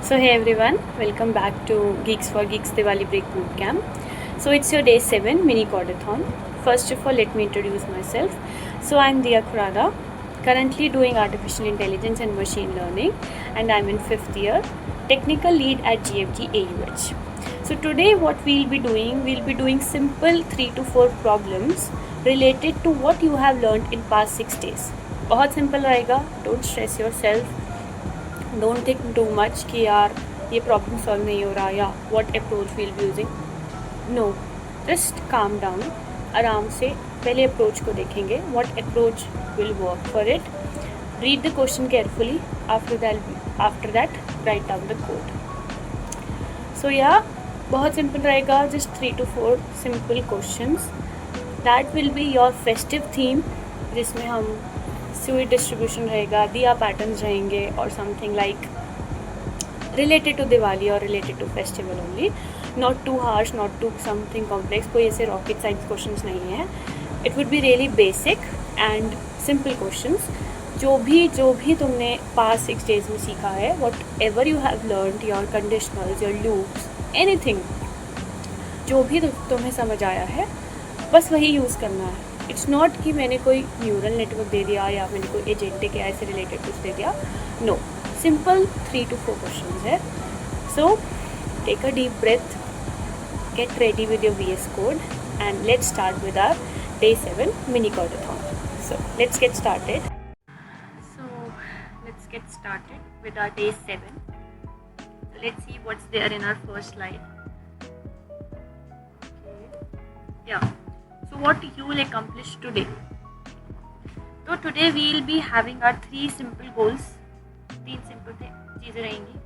So hey everyone, welcome back to Geeks for Geeks Diwali Break Bootcamp. So it's your day 7 mini codathon. First of all, let me introduce myself. So I'm Dia Khurada, currently doing artificial intelligence and machine learning, and I'm in 5th year, technical lead at GFG AUH. So today what we'll be doing simple 3 to 4 problems related to what you have learned in past 6 days. बहुत simple रहेगा, don't stress yourself. Don't think too much कि यार ये problem solve नहीं हो रहा या what approach will be using. No, just calm down. आराम से पहले अप्रोच को देखेंगे, what approach will work for it. Read the question carefully. After that write down the code. So या बहुत सिंपल रहेगा. Just 3 to 4 simple questions. That will be your festive theme, जिसमें हम स्वीट डिस्ट्रीब्यूशन रहेगा, diya patterns रहेंगे और something like related to Diwali और related to festival only. Not too harsh, not too something complex. कोई ऐसे रॉकेट साइंस क्वेश्चंस नहीं है. It would be really basic and simple questions. जो भी तुमने पास्ट 6 डेज में सीखा है, whatever you have learned, your conditionals, your loops, anything, जो भी तुम्हें समझ आया है, बस वही यूज़ करना है. इट्स नॉट कि मैंने कोई न्यूरल नेटवर्क दे दिया या मैंने कोई एजेंटिक या ऐसे रिलेटेड कुछ दे दिया. नो, सिंपल 3 to 4 क्वेश्चन है. So take a deep breath, get ready with your VS code and let's start with our day 7 mini codathon. So let's get started. So let's get started with our day 7. So let's see what's there in our first slide. Okay. Yeah. So what you will accomplish today. So today we will be having our 3 simple goals. 3 simple चीज़ें रहेंगी.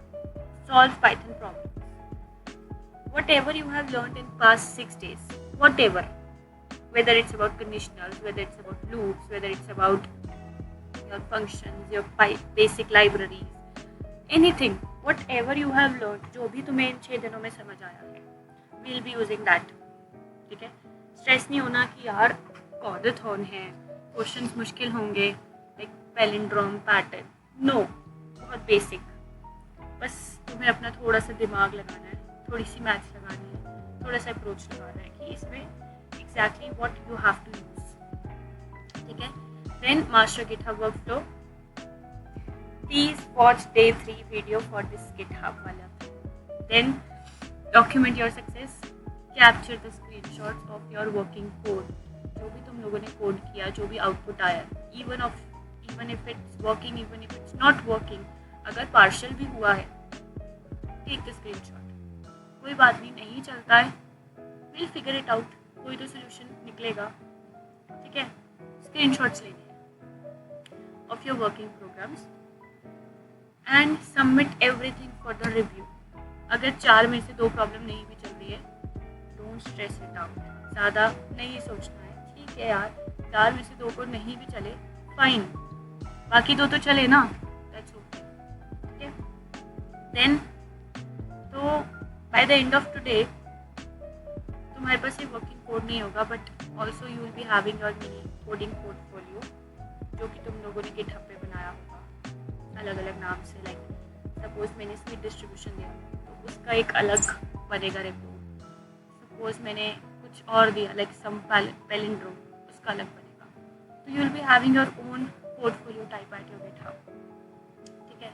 Solve Python problems. Whatever you have learned in past 6 days, whatever, whether it's about conditionals, whether it's about loops, whether it's about your functions, your basic libraries, anything, whatever you have learned, जो भी तुम्हें इन 6 दिनों में समझ आया है, we'll be using that. ठीक है. स्ट्रेस नहीं होना कि यार कॉडाथॉन है, क्वेश्चंस मुश्किल होंगे, लाइक पैलिंड्रोम पैटर्न. नो, बहुत बेसिक. बस तुम्हें अपना थोड़ा सा दिमाग लगाना है, थोड़ी सी मैथ्स लगानी है, थोड़ा सा अप्रोच लगाना है कि इसमें exactly what you have to use. ठीक है. Then master GitHub workflow. Please watch day 3 video for this GitHub वाला. Then document your success. Capture the screenshots of your working code. जो भी तुम लोगों ने कोड किया, जो भी आउटपुट आया, even if it's working, even if it's not working, अगर पार्शियल भी हुआ है, टेक द स्क्रीनशॉट. कोई बात नहीं चलता है, विल फिगर इट आउट. कोई तो सोल्यूशन निकलेगा. ठीक है. स्क्रीनशॉट्स लेने हैं of your working programs and submit everything for the review. अगर 4 में से 2 प्रॉब्लम नहीं भी चल रही है, डोंट स्ट्रेस इट आउट. ज़्यादा नहीं सोचना है. ठीक है यार, 4 में से 2 को नहीं भी चले, फाइन, बाकी 2 तो चले ना, दैट्स ओके. ठीक है. देन तो by the end of today तुम्हारे पास ये वर्किंग कोड नहीं होगा, but also you will be having your mini coding portfolio, जो कि तुम लोगों ने गिटहब पे बनाया होगा अलग अलग नाम से. लाइक सपोज मैंने स्वीट डिस्ट्रीब्यूशन दिया तो उसका एक अलग बनेगा रेपो. सपोज मैंने कुछ और दिया लाइक सम पैलिंड्रोम, उसका अलग बनेगा. तो you will be having your own portfolio type at your GitHub. ठीक है.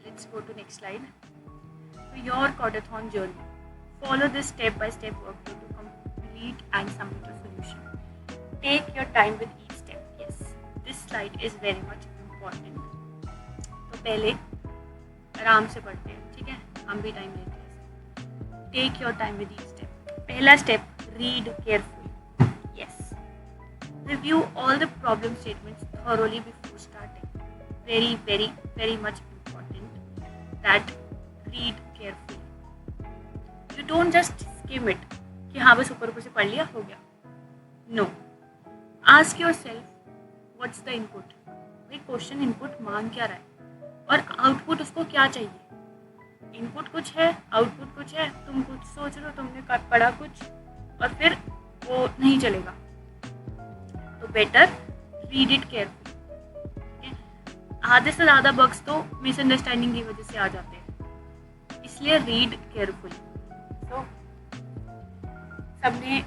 Let's go to next slide. तो your codathon journey. Follow this step-by-step workflow to complete and submit your solution. Take your time with each step. Yes, this slide is very much important. तो पहले आराम से पढ़ते हैं. ठीक है. हम भी टाइम लेते हैं. Take your time with each step. पहला step, read carefully. Yes. Review all the problem statements thoroughly before starting. Very, very, very much important that read carefully. You don't just skim it कि हाँ बस ऊपर से पढ़ लिया, हो गया. No. Ask yourself what's the input. भाई क्वेश्चन इनपुट मांग क्या रहा है और आउटपुट उसको क्या चाहिए. इनपुट कुछ है, आउटपुट कुछ है, तुम कुछ सोच रहे हो, तुमने पढ़ा कुछ और फिर वो नहीं चलेगा. तो बेटर रीड इट केयरफुली. आधे से ज़्यादा बग्स तो मिसअंडरस्टैंडिंग की वजह से आ जाते हैं. इसलिए रीड केयरफुली। तो सबने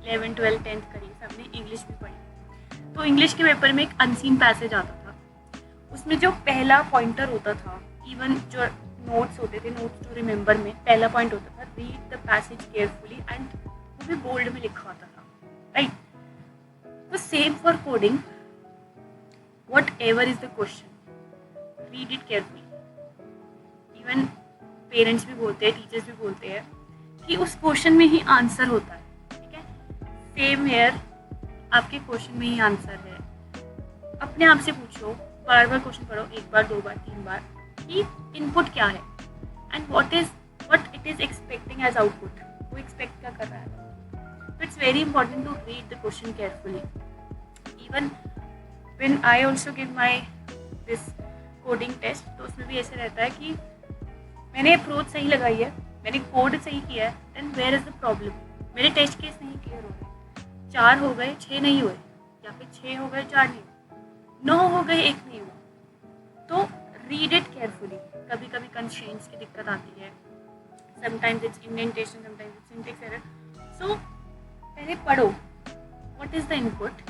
11, 12, 10th करी, सबने इंग्लिश भी पढ़ी। तो इंग्लिश के पेपर में एक अनसीन पैसेज आता था, उसमें जो पहला पॉइंटर होता था, इवन जो नोट्स होते थे, नोट्स टू रिमेंबर में पहला पॉइंट होता था read the passage carefully, and वो भी बोल्ड में लिखा होता था, राइट। तो same for coding, what ever is the question, read it carefully. Even parents भी बोलते हैं, टीचर्स भी बोलते हैं कि उस क्वेश्चन में ही आंसर होता है, ठीक है। सेम हेयर, आपके क्वेश्चन में ही आंसर है। अपने आप से पूछो, बार बार क्वेश्चन पढ़ो, एक बार, दो बार, तीन बार, कि इनपुट क्या है and what it is expecting as output, वो एक्सपेक्ट क्या कर रहा है। तो it's very important to read the question carefully. Even when I also give my this coding test, तो उसमें भी ऐसे रहता है कि मैंने अप्रोच सही लगाई है, मैंने कोड सही किया है, then where is the problem. मेरे टेस्ट केस नहीं क्लियर हो रहे, 4 हो गए 6 नहीं हुए, या फिर 6 हो गए 4 नहीं हुए, 9 हो गए 1 नहीं हुआ। तो रीड इट केयरफुली। कभी कभी कंस्ट्रेंट्स की दिक्कत आती है, sometimes it's indentation, sometimes it's syntax error. So पहले पढ़ो what is the input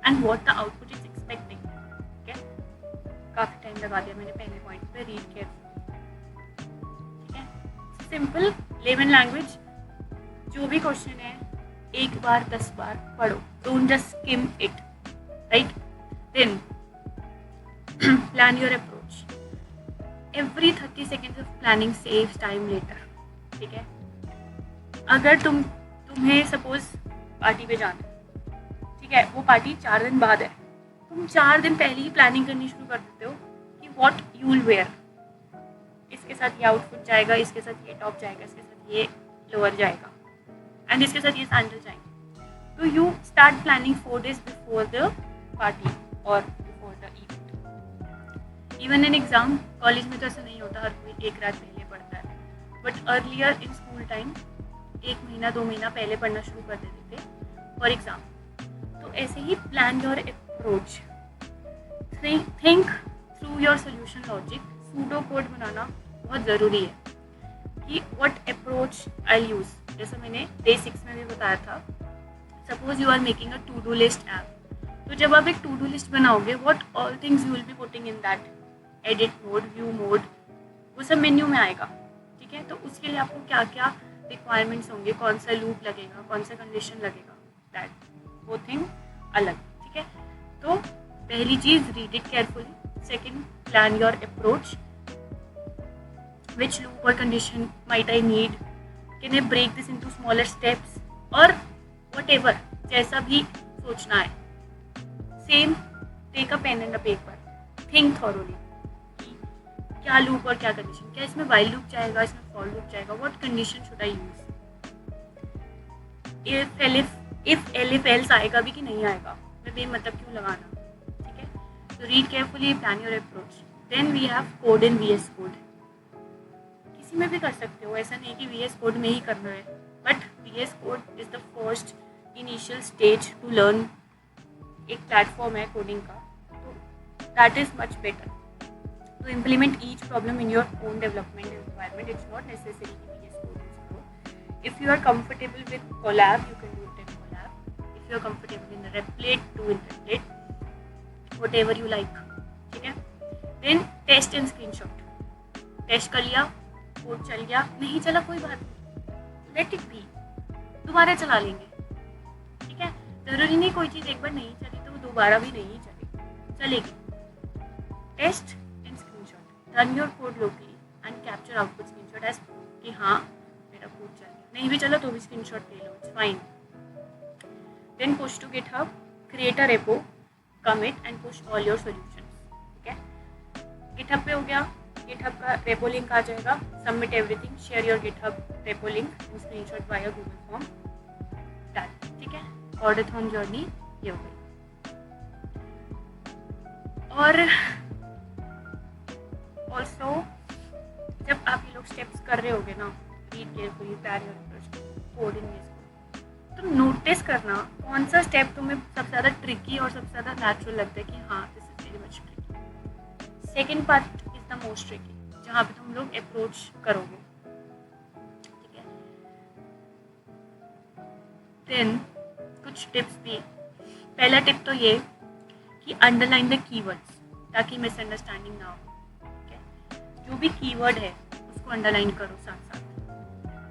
and what the output is expecting, ठीक है। काफ़ी टाइम लगा दिया मैंने पहले पॉइंट पे, रीड केयरफुली, ठीक है। सिंपल लेमन लैंग्वेज, जो भी क्वेश्चन है 1 बार 10 बार पढ़ो, don't just skim it, right. Then plan your approach. Every 30 seconds of planning saves time later, ठीक है। अगर तुम्हें सपोज पार्टी पे जाना है, ठीक है, वो पार्टी 4 दिन बाद है, तुम 4 दिन पहले ही प्लानिंग करनी शुरू कर देते हो कि व्हाट यू विल वेयर, इसके साथ ये आउटफिट जाएगा, इसके साथ ये टॉप जाएगा, इसके साथ ये लोअर जाएगा, एंड इसके साथ ये सैंडल जाएंगे। तो you start planning 4 days before the party और before the event. Even in exam, college में तो ऐसा नहीं होता, हर कोई एक रात पहले पढ़ता है, but earlier in school time 1 महीना 2 महीना पहले पढ़ना शुरू कर देते थे फॉर एग्जाम। तो ऐसे ही plan your approach, think through your solution logic. Pseudo code बनाना बहुत ज़रूरी है कि व्हाट अप्रोच आई यूज़। जैसे मैंने डे 6 में भी बताया था, suppose you are making a to do list app, तो जब आप एक टू डू लिस्ट बनाओगे, what all things you will be putting in that, edit mode, view mode, वो सब मेन्यू में आएगा, ठीक है। तो उसके लिए आपको क्या क्या रिक्वायरमेंट्स होंगे, कौन सा लूप लगेगा, कौन सा कंडीशन लगेगा, दैट वो थिंग अलग, ठीक है। तो पहली चीज़ read it carefully, second plan your approach, which loop or condition might I need, can I break this into smaller steps, और whatever, जैसा भी सोचना है। Same take a pen and a paper, think thoroughly कि क्या loop और क्या condition, क्या इसमें वाइल लूप जाएगा, इसमें फॉर लूप जाएगा, what condition should I use, if elif else आएगा भी कि नहीं आएगा, मैं बेमतलब क्यों लगाना, ठीक है। तो read carefully, plan your approach. Then we have code in VS code, किसी में भी कर सकते हो, ऐसा नहीं कि VS कोड में ही करना है, but VS code is the first initial stage to learn. एक प्लेटफॉर्म है कोडिंग का, तो that is much better to implement each problem in your own development environment. It's not necessary कि VS कोड यूज करो। If you are comfortable with Colab, you can do it in Colab. If you are comfortable in Replit, do in Replit, whatever you like, ठीक है। Then test and screenshot, test कर लिया, code चल गया, नहीं चला कोई बात नहीं, लेट इट बी, दोबारा चला लेंगे, ठीक है। जरूरी नहीं कोई चीज़ एक बार नहीं चली तो वो दोबारा भी नहीं चलेगी। Test and screenshot, run your code locally and capture output screenshot as कि हाँ मेरा कोड चल गया, नहीं भी चला तो भी स्क्रीनशॉट ले लो, it's fine. Then push to GitHub, create a repo, commit and push all your solutions, ठीक है। गिटहब पे हो गया, गिटहब का रेपो लिंक आ जाएगा, submit everything, share your GitHub repo link and screenshot via Google form, done, ठीक है। ऑर्डाथॉन journey ये हो गई। और ऑल्सो जब आप ये लोग स्टेप्स कर रहे होगे ना, read carefully, plan your approach, code in VS code, तो नोटिस करना कौन सा स्टेप तुम्हें सबसे ज़्यादा ट्रिकी और सबसे ज़्यादा नेचुरल लगता है कि हाँ this is very much tricky. Second part is the most tricky, जहाँ पे तुम लोग अप्रोच करोगे, ठीक है। देन कुछ टिप्स भी। पहला टिप तो ये कि अंडरलाइन द कीवर्ड्स ताकि मिसअंडरस्टैंडिंग ना हो, ठीक है। जो भी कीवर्ड है उसको अंडरलाइन करो साथ साथ,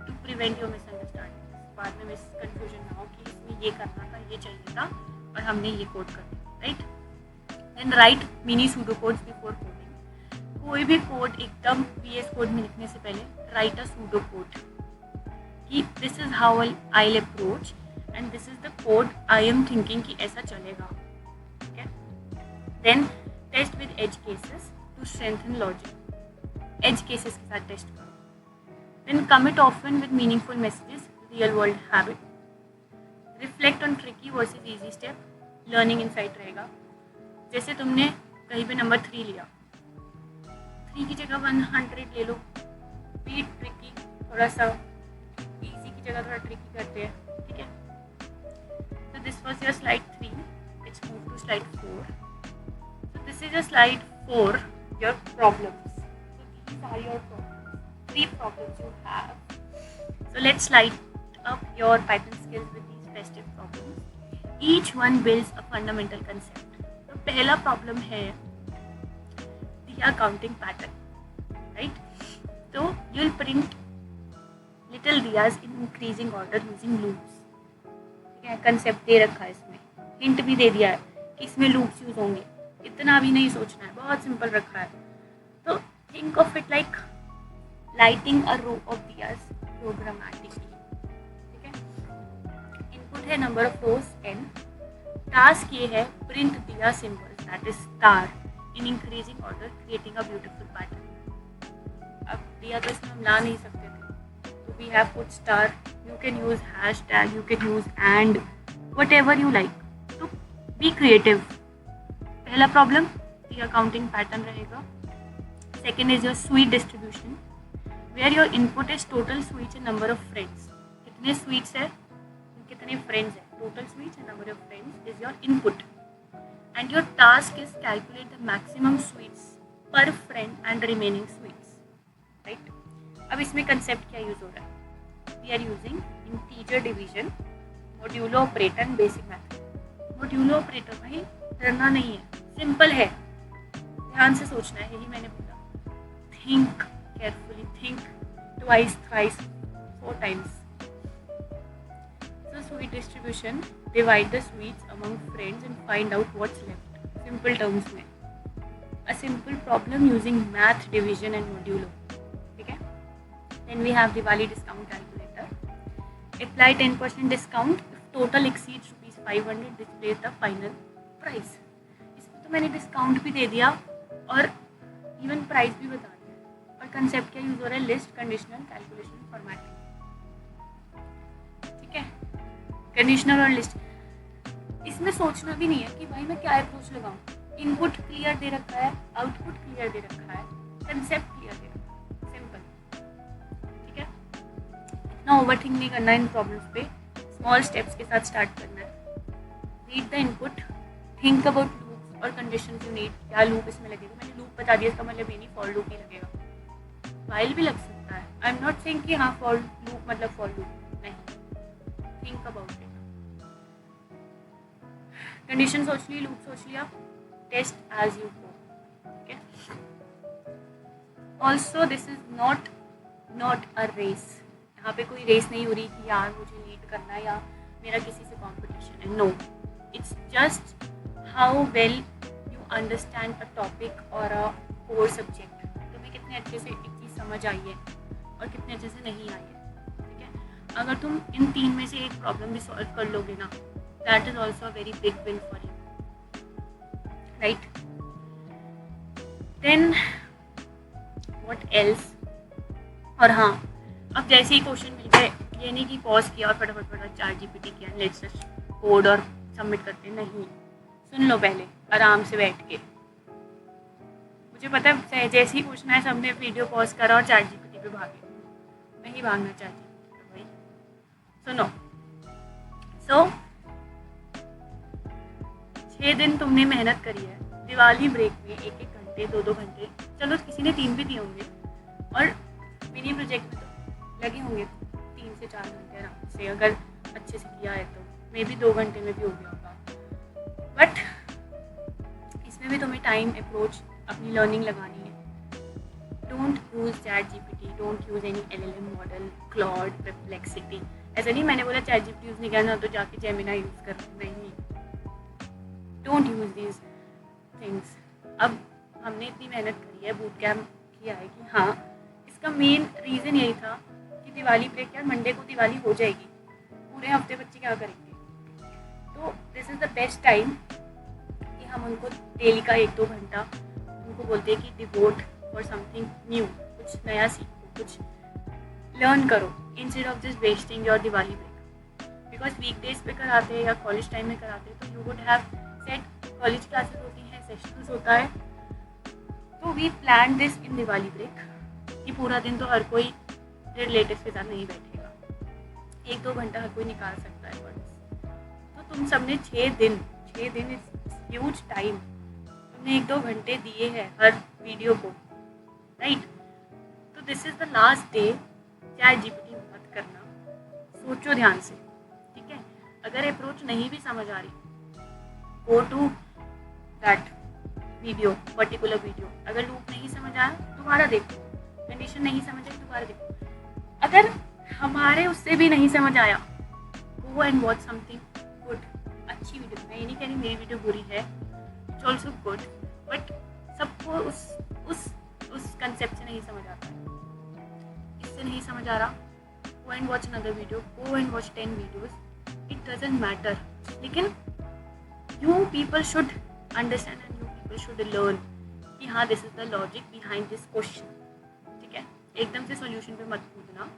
टू प्रिवेंट योर मिसअंडरस्टैंडिंग। बाद में कन्फ्यूजन ना हो कि इसमें ये करना था, ये चाहिए था और हमने ये कोड कर दिया, right. Then write mini pseudo codes before coding. कोई भी कोड एकदम VS कोड में लिखने से पहले राइट अ सूडो कोड कि this is how I will approach and this is the code I am thinking कि ऐसा चलेगा, ठीक है। Then test with edge cases to strengthen logic. Edge cases के साथ टेस्ट करो। Then commit often with meaningful messages, real world habit. Reflect on tricky versus easy step, learning insight रहेगा। जैसे तुमने कहीं पे नंबर 3 लिया, 3 की जगह 100 ले लो। बी ट्रिकी, थोड़ा सा इजी की जगह थोड़ा ट्रिकी करते हैं, ठीक है। So this was your slide 3. Let's move to slide 4. So this is your slide 4, your problems. So these are your problems. 3 problems you have. So let's light up your Python skills with these festive problems. Each one builds a fundamental concept. तो पहला problem है the accounting pattern, right? So you'll print little diyas in increasing order using loops. Concept दे रखा है, इसमें hint भी दे दिया है कि इसमें लूप्स यूज होंगे। इतना भी नहीं सोचना है, बहुत सिंपल रखा है। तो think of it like lighting a row of diyas programmatically, ठीक है। इनपुट है number of rows n। Task ये है print diya symbols that is star in increasing order creating a beautiful pattern. अब दिया तो इसमें हम ला नहीं सकते थे, तो we have put star. You can use hashtag, you can use and, whatever you like. So be creative. पहला problem the accounting pattern रहेगा। Second is your sweet distribution, where your input is total sweets and number of friends. कितने sweets है, कितने friends है, total sweets and number of friends is your input. And your task is calculate the maximum sweets per friend and remaining sweets, right? अब इसमें concept क्या use हो रहा है? We are using integer division, modulo operator and basic method. modulo operator भाई डरना नहीं है, सिंपल है, ध्यान से सोचना है, यही मैंने बोला। think carefully, think twice, thrice, 4 times. So sweet distribution, divide the sweets among friends and find out what's left. Simple terms में a simple problem using math division and modulo, ठीक है। Then we have Diwali discount calculator. Apply 10% discount if total exceeds ₹500. Display the final price. इसमें तो मैंने discount भी दे दिया और even price भी बता दिया। और कंसेप्ट क्या यूज हो रहा है? लिस्ट, कंडीशनल, कैलकुलेशन, फॉर्मेटिंग, ठीक है। कंडीशनल और लिस्ट, इसमें सोचना भी नहीं है कि भाई मैं क्या अप्रोच लगाऊं। इनपुट क्लियर दे रखा है, आउटपुट क्लियर दे रखा है, कंसेप्ट क्लियर दे रखा है, सिंपल, ठीक है। इतना ओवरथिंक नहीं करना इन प्रॉब्लम्स पे, स्मॉल स्टेप्स के साथ स्टार्ट करना है। Read the input, think about loop और कंडीशन यू नीड। क्या लूप इसमें लगेगा? मैंने लूप बता दिया, इसका मतलब ये नहीं फॉर लूप ही लगेगा, वाइल भी लग सकता है। आई एम नॉट सेइंग कि हाँ फॉर लूप मतलब फॉर लूप नहीं, थिंक अबाउट इट। कंडीशन सोच ली, लूप सोच लिया, टेस्ट एज यू गो, ठीक है। Also this is not a race. यहाँ पे कोई रेस नहीं हो रही कि यार मुझे लीड करना है या मेरा किसी से कॉम्पिटिशन है। No, it's just how well you understand a topic और अ कोर सब्जेक्ट। तुम्हें कितने अच्छे से एक चीज़ समझ आई है और कितने अच्छे से नहीं आई है, ठीक है। अगर तुम इन 3 में से एक प्रॉब्लम भी सॉल्व कर लोगे ना, that is also a very big win for you, right. Then what else? और हाँ, अब जैसे ही क्वेश्चन मिल गए, ये नहीं कि पॉज किया और फटाफट ChatGPT किया, लेट्स जस्ट कोड और सबमिट करते, नहीं। सुन लो पहले आराम से बैठ के। मुझे पता है जैसे ही पूछना है सबने वीडियो पॉज करा और ChatGPT पे भागे। नहीं भागना ChatGPT पे भाई, सुनो। सो 6 दिन तुमने मेहनत करी है, दिवाली ब्रेक में 1-1 घंटे 2-2 घंटे, चलो किसी ने 3 भी दिए होंगे, और मिनी प्रोजेक्ट में तो लगे होंगे 3 से 4 घंटे आराम से, अगर अच्छे से किया है तो मे बी 2 घंटे में भी हो गया होगा। बट इसमें भी तुम्हें टाइम अप्रोच अपनी लर्निंग लगानी है। Don't use ChatGPT, don't use any LLM model, Claude, perplexity. ऐसा नहीं मैंने बोला ChatGPT यूज़ नहीं करना तो जाके जेमिनी यूज़ कर, नहीं, डोंट यूज दीज थिंग्स। अब हमने इतनी मेहनत करी है, बूट कैम्प किया है कि हाँ, इसका मेन रीज़न यही था कि दिवाली पे क्या मंडे को दिवाली हो जाएगी, पूरे हफ्ते बच्चे क्या करेंगे। तो this is the best time कि हम उनको डेली का 1-2 घंटा उनको बोलते हैं कि डिवोट फॉर समथिंग न्यू, कुछ नया सीखो, कुछ लर्न करो, instead of just wasting your Diwali break. Because weekdays पे कराते हैं या कॉलेज टाइम में कराते हैं तो you would have set college classes होती हैं, सेशनल्स होता है, तो we plan this in Diwali break कि पूरा दिन तो हर कोई रिलेटिव के साथ नहीं बैठेगा, 1-2 घंटा हर कोई निकाल सकता है। तो तुम सबने 6 दिन इज ह्यूज टाइम, तुमने 1-2 घंटे दिए हैं हर वीडियो को, राइट। तो this is the last day, ChatGPT मत करना, सोचो ध्यान से, ठीक है। अगर अप्रोच नहीं भी समझ आ रही, go to that video, particular video. अगर लूप नहीं समझ आया दोबारा देखो, कंडीशन नहीं समझ आई दोबारा देखो। अगर हमारे उससे भी नहीं समझ आया, गो एंड वॉच समथिंग गुड, अच्छी वीडियो। मैं ये नहीं कह रही मेरी वीडियो बुरी है, इट्स ऑल्सो गुड, बट सबको उस कंसेप्ट से नहीं समझ आता है। इससे नहीं समझ आ रहा, go and watch another video, go and watch 10 videos, it doesn't matter. लेकिन you people should understand and you people should learn कि हाँ this is the logic behind this question, ठीक है। एकदम से सॉल्यूशन पे मत कूदना,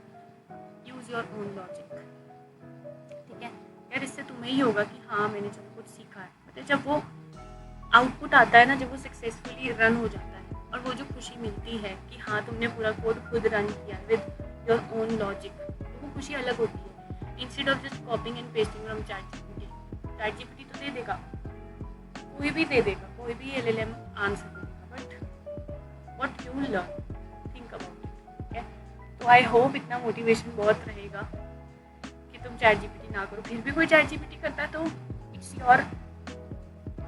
यूज योर ओन लॉजिक, ठीक है यार। इससे तुम्हें ही होगा कि हाँ मैंने चलो कुछ सीखा है, मतलब जब वो आउटपुट आता है ना, जब वो सक्सेसफुली रन हो जाता है और वो जो खुशी मिलती है कि हाँ तुमने पूरा कोड खुद रन किया विद योर ओन लॉजिक, तो वो खुशी अलग होती है। Instead of just copying and pasting from ChatGPT तो दे देगा, कोई भी दे देगा, कोई भी LLM आंसर दे देगा, but what you learn, think about it, ठीक है। तो आई होप इतना मोटिवेशन बहुत रहेगा कि तुम ChatGPT ना करो। फिर भी कोई ChatGPT करता है तो इट्स योर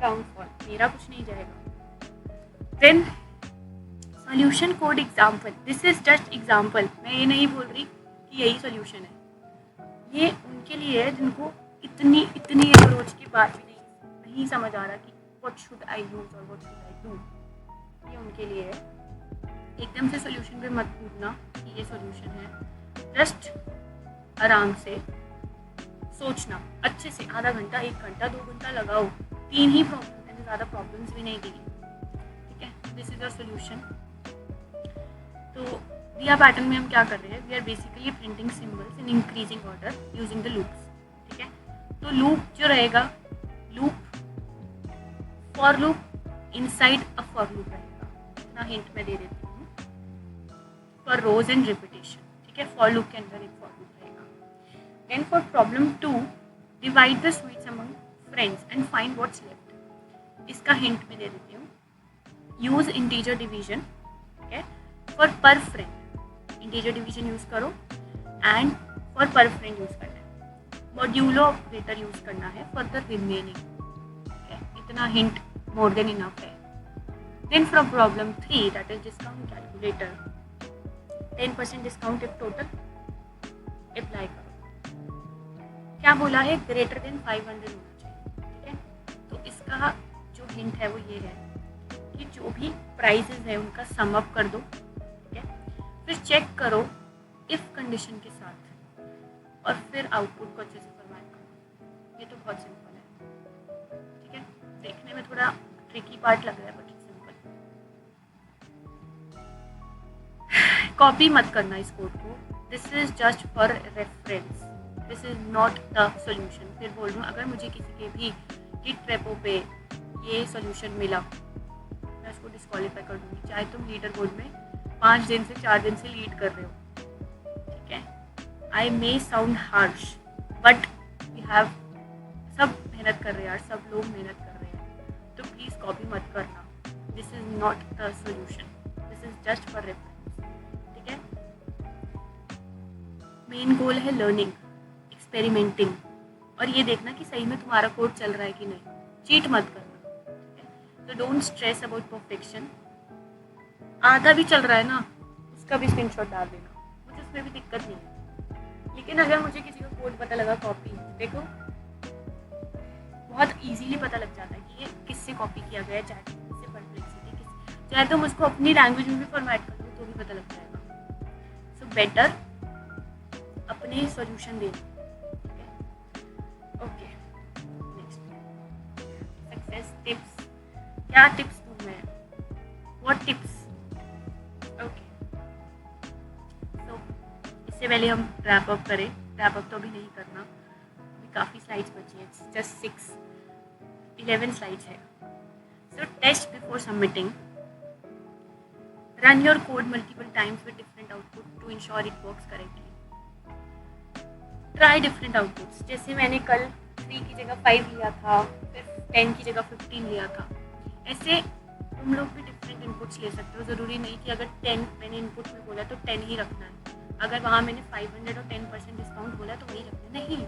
डाउनफॉल, मेरा कुछ नहीं जाएगा। Then solution code example, this is just example. मैं ये नहीं बोल रही कि यही सॉल्यूशन है, ये उनके लिए है जिनको इतनी अप्रोच के बाद भी नहीं समझ आ रहा कि व्हाट शुड आई यूज और व्हाट शुड आई डू, ये उनके लिए है। एकदम से सॉल्यूशन पे मत कूदना कि ये सॉल्यूशन है, जस्ट आराम से सोचना, अच्छे से आधा घंटा, 1 घंटा, 2 घंटा लगाओ। 3 ही प्रॉब्लम है, ज़्यादा प्रॉब्लम्स भी नहीं देगी, ठीक है। This is your solution. तो दिया पैटर्न में हम क्या कर रहे हैं, we are basically printing symbols in increasing order using the loops, ठीक है। तो लूप जो रहेगा, loop for loop inside a for loop रहेगा, इतना हिंट मैं दे देती हूँ, फॉर रोज एंड रिपीटेशन, ठीक है। फॉर लूप के अंदर एक फॉर लूप रहेगा। Then for problem 2, divide the sweets among friends and find what's left. इसका हिंट मैं दे देती हूँ, यूज इंटीजर डिवीजन, ठीक है। फॉर पर फ्रेंड इंटीजर डिवीजन यूज करो एंड फॉर पर फ्रेंड यूज करना है, मॉड्यूलो ऑपरेटर यूज करना है फॉर द रिमेनिंग, ठीक है। इतना हिंट मोर देन इनफ है। Then from problem 3 that is discount calculator, 10% discount if total apply करो। क्या बोला है, ग्रेटर देन 500 होना चाहिए, ठीक है। तो इसका जो हिंट है वो ये है कि जो भी प्राइसेस है उनका सम अप कर दो, ठीक है। फिर चेक करो इफ कंडीशन के साथ और फिर आउटपुट को अच्छे से फॉर्मेट करो। ये तो बहुत सिंपल है, ठीक है। देखने में थोड़ा ट्रिकी पार्ट लग रहा है बट सिंपल। कॉपी मत करना इस कोड को, this is just for reference, this is not the solution. फिर बोल रहा हूँ, अगर मुझे किसी के भी गिट रेपो पे ये सॉल्यूशन मिला, मैं उसको डिस्क्वालीफाई कर दूँगी, चाहे तुम लीडर बोर्ड में 5 दिन से 4 दिन से लीड कर रहे हो, ठीक है। I may sound harsh but we have, सब मेहनत कर रहे हैं यार, सब लोग मेहनत कर रहे हैं, तो प्लीज़ कॉपी मत करना, this is not the solution, this is just for reference, ठीक मेन गोल है लर्निंग, एक्सपेरिमेंटिंग, और ये देखना कि सही में तुम्हारा कोड चल रहा है कि नहीं। चीट मत करना। तो डोंट स्ट्रेस अबाउट परफेक्शन। आधा भी चल रहा है ना, उसका भी स्क्रीनशॉट डाल देना, मुझे उसमें भी दिक्कत नहीं है। लेकिन अगर मुझे किसी का कोड पता लगा कॉपी, देखो बहुत इजीली पता लग जाता है कि ये किससे कॉपी किया गया है, चाहे किससे परप्लेक्सिटी किस, चाहे तुम उसको अपनी लैंग्वेज में भी फॉर्मेट कर लो तो भी पता लग जाएगा। सो बेटर अपने सॉल्यूशन देना। Okay, next success tips. क्या टिप्स दूँ मैं? What tips? ओके, तो इससे पहले हम रैप अप करें। रैप अप तो अभी नहीं करना, अभी काफ़ी स्लाइड्स बची हैं, जस्ट 11 स्लाइड्स है। So test before submitting. Run your code multiple times with different output to ensure it works correctly. Try different outputs. जैसे मैंने कल 3 की जगह 5 लिया था, फिर 10 की जगह 15 लिया था। ऐसे तुम लोग भी डिफरेंट इनपुट्स ले सकते हो। ज़रूरी नहीं कि अगर 10 मैंने इनपुट में बोला तो 10 ही रखना है। अगर वहाँ मैंने 500 और 10% डिस्काउंट बोला तो वही रखना नहीं।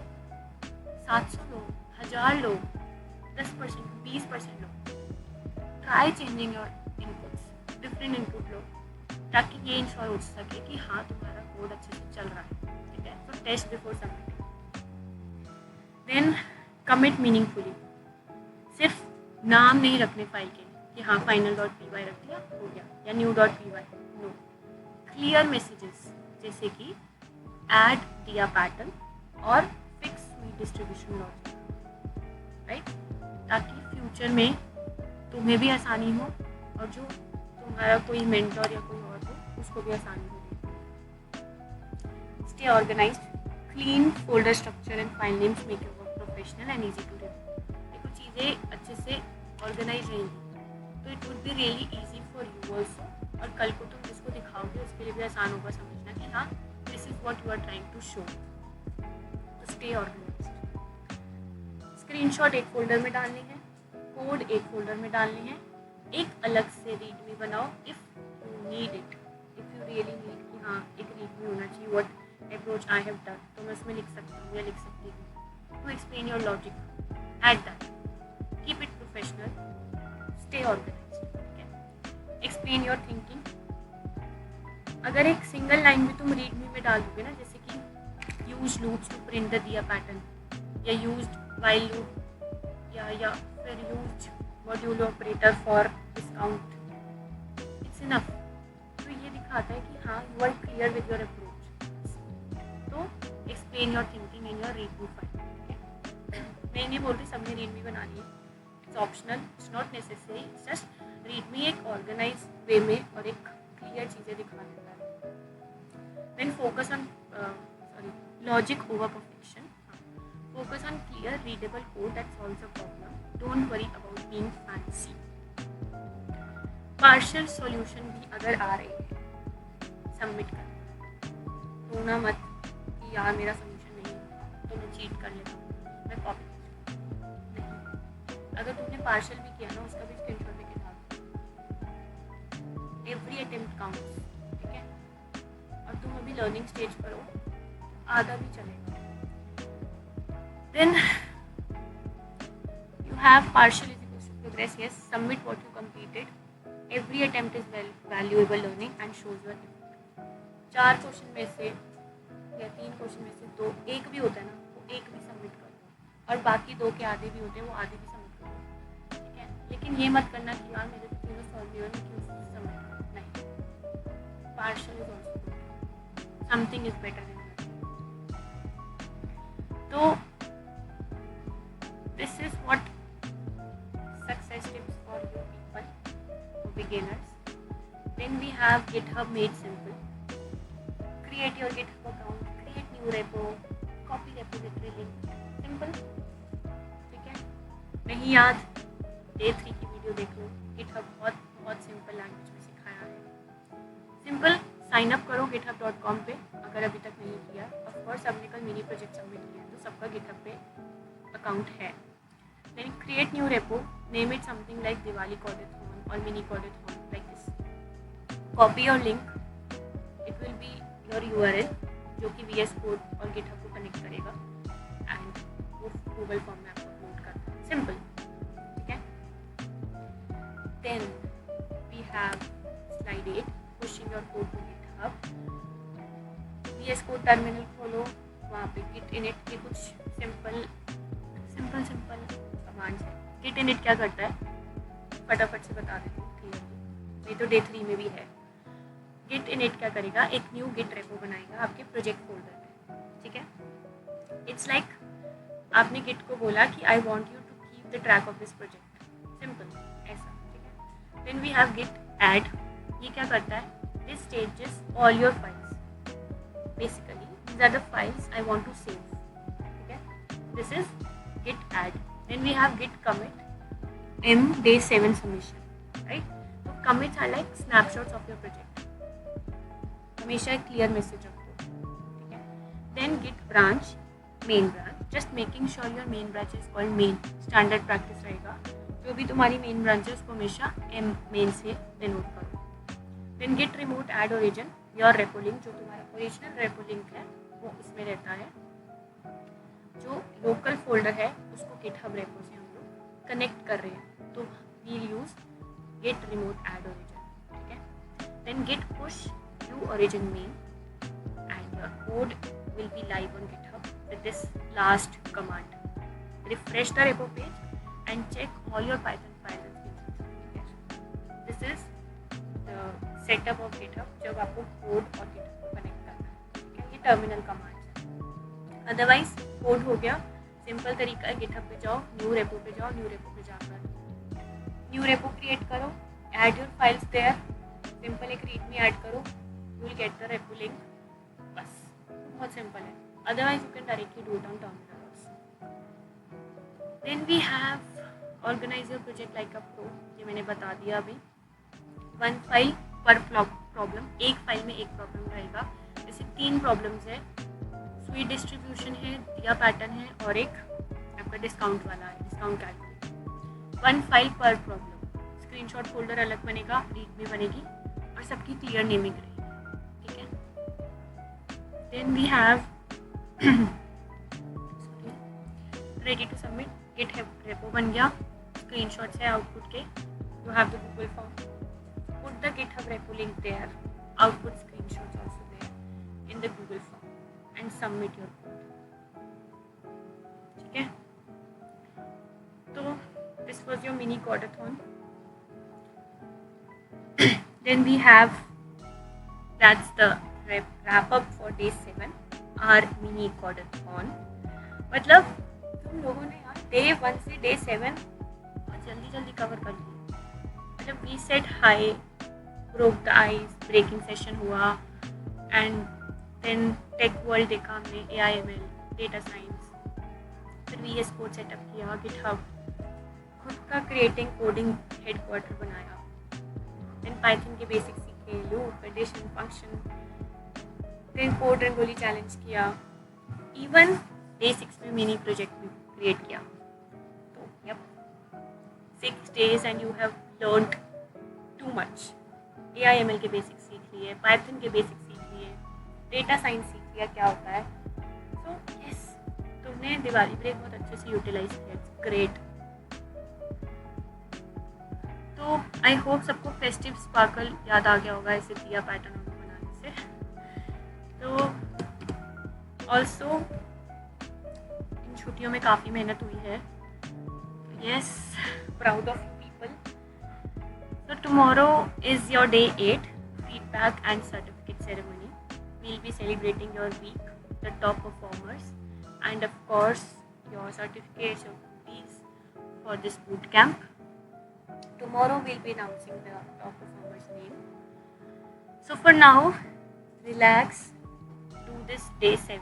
700 लो, 1000 लो, 10%, 20% लो। Try changing your inputs, different input लो, ताकि ये इंश्योर हो सके कि हाँ तुम्हारा कोड अच्छे से चल रहा है। ठीक है, तो test before submitting. Then commit meaningfully. सिर्फ नाम नहीं रखने फाइल के कि हाँ final.py रख दिया हो गया, या new.py। नो, क्लियर मैसेजेस जैसे कि ऐड दिया पैटर्न और fix sweet distribution logic, right, ताकि फ्यूचर में तुम्हें भी आसानी हो और जो तुम्हारा कोई मेंटर या कोई और हो उसको भी आसानी हो। Stay organised, clean folder structure and file names make your work professional and easy to review. देखो चीज़ें अच्छे से ऑर्गेनाइज रहेंगी तो it would be really easy for you also, और कल को तुम जिसको दिखाओगे उसके लिए भी आसान होगा समझना कि हाँ this is what you are trying to show. तो स्टे ऑर्गेनाइज्ड। स्क्रीनशॉट एक फोल्डर में डालनी है, कोड एक फोल्डर में डालनी है, एक अलग से रीडमी बनाओ if you need it, if you really need कि हाँ एक रीडमी होना चाहिए, what approach I have done, तो मैं उसमें लिख सकती हूँ या लिख सकती हूँ। To explain your logic at that, keep it professional, stay organised. ठीक है, एक्सप्लेन योर थिंकिंग। अगर एक सिंगल लाइन भी तुम रीडमी में डाल दोगे ना, जैसे कि use loops to print the diya pattern, या यूज्ड while loop, या फिर used module operator for discount, it's enough. तो ये दिखाता है कि हाँ you are clear with your approach. तो explain your thinking in your readme file. मैं नहीं बोल रही सबने रीडमी बनानी है, it's optional, it's not necessary, it's just readme एक ऑर्गेनाइज वे में और एक क्लियर चीज़ें दिखा देता है। Then focus on logic over perfection. Focus on clear, readable code that solves a problem. Don't worry about being fancy. Partial solution भी अगर आ रहे हैं सबमिट कर, रोना मत कि यार मेरा सोल्यूशन नहीं है तो मैं चीट कर लेता हूँ, मैं कॉपी नहीं। अगर तुमने पार्शल भी किया ना उसका भी स्क्रीनशॉट लेके डाल। एवरी अटेम्प्ट काउंट्स, ठीक है, और तुम अभी लर्निंग स्टेज पर हो, आधा भी चलेगा। Then you have partial is equals to progress. Yes, submit what you completed. Every attempt is valuable learning and shows your effort. 4 question में से या 3 क्वेश्चन में से 2 एक भी होता है ना, वो एक भी सबमिट कर दो, और बाकी 2 के आधे भी होते हैं वो आधे भी सबमिट कर दो। ठीक है, लेकिन ये मत करना कि यार मेरे तो तीनों सॉल्व हुए, मैं क्यों सबमिट करूँ, नहीं। Partial is also something is better than nothing. तो this is what success tips for you people, for beginners. Then we have GitHub made simple. Create your GitHub account, create new repo, copy repository link, simple. ठीक है, नहीं याद day 3 की video देख लो, GitHub बहुत simple language में सिखाया है। सिंपल साइन अप करो github.com पे अगर अभी तक नहीं किया। ऑफकोर्स सबने कल मिनी प्रोजेक्ट सबमिट किया तो सबका GitHub पे अकाउंट है। Then create new repo, name it something like Diwali Codeathon or Mini Codeathon, like this. Copy your link, it will be your URL. जो कि VS Code और GitHub को connect करेगा एंड वो गूगल फॉर्म में आपको upload करना है. सिंपल. ठीक है. Then we have slide 8, pushing your code to GitHub. VS Code terminal खोलो, वहाँ पे git init के कुछ सिंपल कमांड्स है. git init क्या करता है फटाफट से बता देती हूँ क्लियरली, नहीं तो डे 3 में भी है. git init क्या करेगा, एक न्यू git रेपो बनाएगा आपके प्रोजेक्ट फोल्डर में. ठीक है. इट्स लाइक आपने git को बोला कि I want you to keep the track of this project. Simple ऐसा. ठीक है. Then we have git add. ये क्या करता है, this stages all your files. Basically these are the files I want to save. ठीक है. This is git add. Then we have git commit in day 7 submission. Right? So commits are like snapshots of your project. हमेशा एक clear message रखो. ठीक है. Then git branch, main branch. Just making sure your main branch is called main. Standard practice रहेगा. जो भी तुम्हारी main branch है उसको हमेशा main से denote करो. Then git remote add origin. Your repo link जो तुम्हारा original repo link है वो इसमें रहता है. जो लोकल फोल्डर है उसको GitHub रेपो से हम लोग कनेक्ट कर रहे हैं, तो we'll use git remote add origin. ठीक है. देन git push to origin main and your code will be live on GitHub with this last command. Refresh the repo page and check all your Python files and features. This is the setup of GitHub जब आपको code और GitHub को connect करना है. ठीक है. ये terminal command है. अदरवाइज कोड हो गया. सिंपल तरीका है, GitHub पे जाओ, न्यू रेपो पे जाओ, न्यू रेपो पे जाकर न्यू रेपो क्रिएट करो, add your files there. Simple एक रीड में ऐड करो, you will get the repo link. बस बहुत सिंपल है. Otherwise you can directly do it on terminal also. Then we have organize your project like a pro. ये मैंने बता दिया अभी. 1 फाइल पर प्रॉब्लम. एक फाइल में एक प्रॉब्लम रहेगा. जैसे 3 प्रॉब्लम्स है, स्वीट डिस्ट्रीब्यूशन है, दिया पैटर्न है और एक आपका डिस्काउंट वाला है, डिस्काउंट कैलकुलेट. 1 फाइल पर प्रॉब्लम. स्क्रीनशॉट फोल्डर अलग बनेगा, रीड में बनेगी और सबकी क्लियर नेमिंग रहेगी. ठीक है. Then we have ready to submit. Git repo बन गया, स्क्रीनशॉट्स है आउटपुट के. You have the Google form. Put the GitHub repo link there. Output screenshots also there in the Google form. And submit your code. ठीक है. तो this was your mini codathon. Then we have, that's the wrap up for day 7, our mini codathon. मतलब तुम लोगों ने यार day 1 से day 7 जल्दी कवर कर लिया. मतलब we said hi, broke the ice, breaking session हुआ, and देन टेक वर्ल्ड देखा हमने, AIML, डेटा साइंस, फिर VS Code सेटअप किया, GitHub, खुद का क्रिएटिंग कोडिंग हेडक्वार्टर बनाया. देन पाइथन के बेसिक सीखे, loop, addition, function. Then code rangoli challenge किया. इवन डे 6 में मिनी प्रोजेक्ट भी क्रिएट किया. तो yup 6 days and you have learned too much. AIML के बेसिक सीख लिए, पाइथन के बेसिक सीख लिए, डेटा साइंस सीख लिया क्या होता है. सो यस, तुमने दिवाली ब्रेक बहुत अच्छे से यूटिलाइज किया. ग्रेट. तो आई होप सबको फेस्टिव स्पार्कल याद आ गया होगा ऐसे दिया पैटर्न बनाने से. तो ऑल्सो इन छुट्टियों में काफ़ी मेहनत हुई है. Yes, proud of people. So tomorrow is your day 8, feedback and certificate ceremony. We'll be celebrating your week, the top performers, and of course your certificates, your goodies for this boot camp. Tomorrow we'll be announcing the top performers name. So for now, relax, do this day 7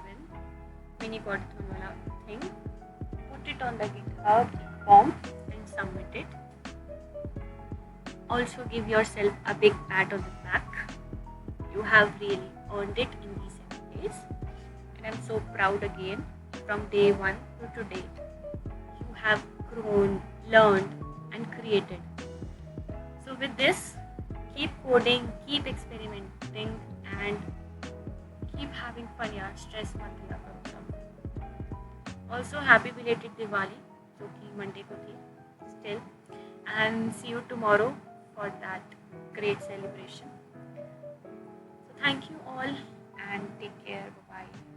mini codathon wala thing, put it on the GitHub form and submit it. Also give yourself a big pat on the back. You have really earned it in these 7 days. And I'm so proud again from day 1 to today. You have grown, learned and created. So with this, keep coding, keep experimenting and keep having having fun यार, stress मत लिया करो सब। Also happy belated Diwali जो कि Monday को थी still, and see you tomorrow for that great celebration. So thank you all and take care. Bye bye.